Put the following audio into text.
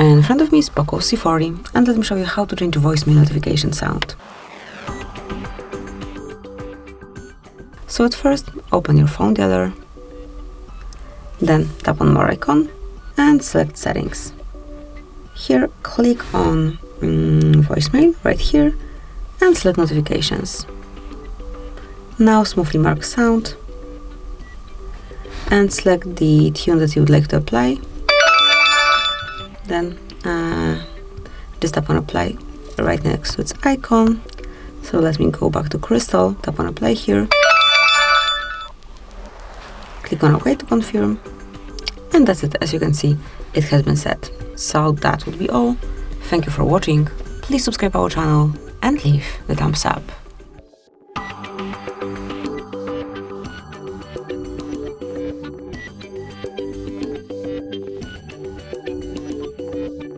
And in front of me is POCO C40, and let me show you how to change voicemail notification sound. So at first, open your phone dialer, then tap on More icon and select Settings. Here, click on Voicemail right here and select Notifications. Now smoothly mark Sound and select the tune that you would like to apply. Then just tap on Apply right next to its icon. So let me go back to Crystal, tap on Apply here. Click on OK to confirm. And that's it. As you can see, it has been set. So that would be all. Thank you for watching. Please subscribe our channel and leave the thumbs up.